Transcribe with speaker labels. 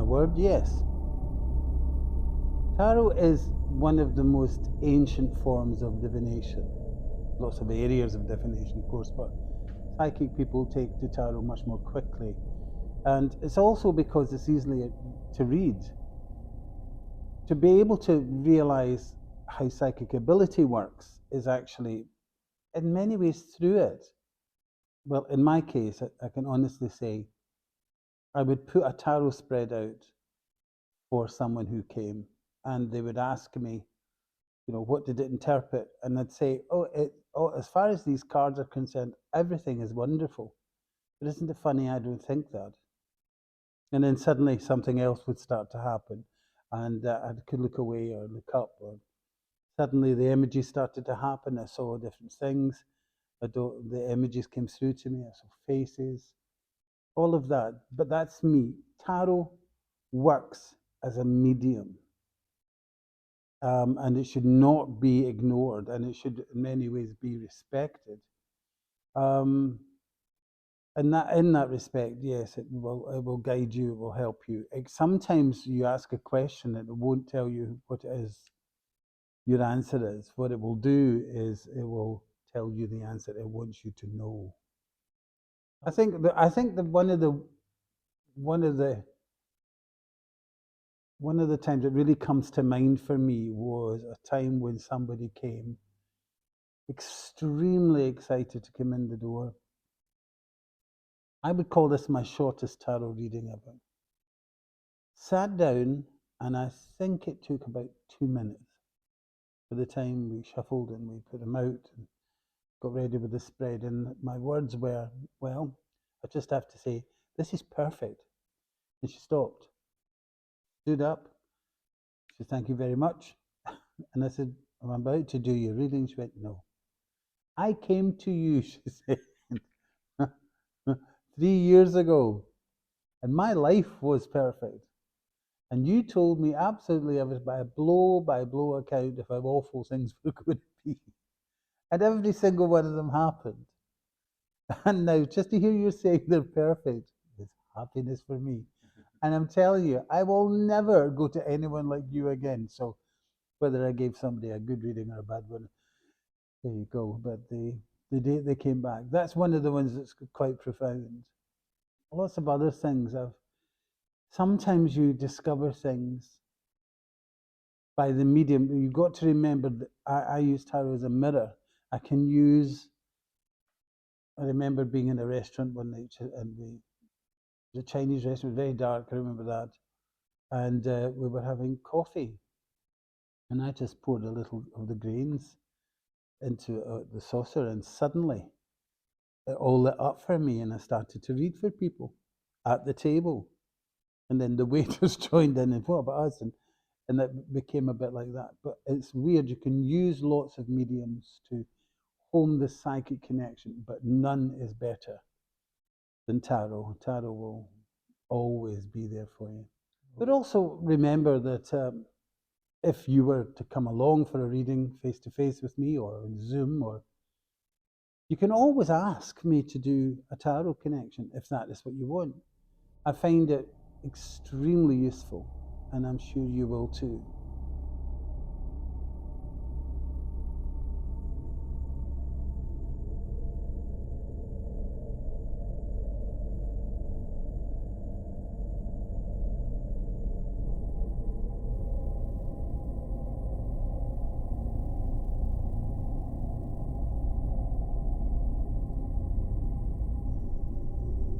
Speaker 1: a word? Yes. Tarot is one of the most ancient forms of divination. Lots of areas of divination, of course, but psychic people take to tarot much more quickly. And it's also because it's easily to read. To be able to realize how psychic ability works is actually, in many ways, through it. Well, in my case, I can honestly say I would put a tarot spread out for someone who came, and they would ask me, what did it interpret? And I'd say, as far as these cards are concerned, everything is wonderful. But isn't it funny? I don't think that. And then suddenly something else would start to happen, and I could look away or look up, or suddenly the images started to happen. I saw different things. The images came through to me. I saw faces, all of that. But that's me. Tarot works as a medium. And it should not be ignored, and it should in many ways be respected. And in that respect, yes, it will guide you, it will help you. Sometimes you ask a question and it won't tell you what it is your answer is. What it will do is it will tell you the answer it wants you to know. I think that one of the times it really comes to mind for me was a time when somebody came extremely excited to come in the door. I would call this my shortest tarot reading ever. Sat down, and I think it took about 2 minutes. By the time we shuffled and we put them out and got ready with the spread, and my words were, well, I just have to say, this is perfect. And she stopped, stood up, she said, thank you very much. And I said, I'm about to do your reading. She went, no. I came to you, she said, 3 years ago, and my life was perfect. And you told me absolutely I was by a blow account of how awful things were going to be. And every single one of them happened. And now, just to hear you say they're perfect is happiness for me. And I'm telling you, I will never go to anyone like you again. So whether I gave somebody a good reading or a bad one, there you go. But the day they came back, that's one of the ones that's quite profound. Lots of other things. Sometimes you discover things by the medium. You've got to remember that I use tarot as a mirror. I remember being in a restaurant one night, and the Chinese restaurant, very dark, I remember that. And we were having coffee. And I just poured a little of the grains into the saucer, and suddenly it all lit up for me, and I started to read for people at the table. And then the waiters joined in, and what about us? And that became a bit like that. But it's weird. You can use lots of mediums to hone the psychic connection, but none is better than tarot. Tarot will always be there for you. But also remember that if you were to come along for a reading face-to-face with me or on Zoom, or you can always ask me to do a tarot connection if that is what you want. I find it extremely useful, and I'm sure you will too.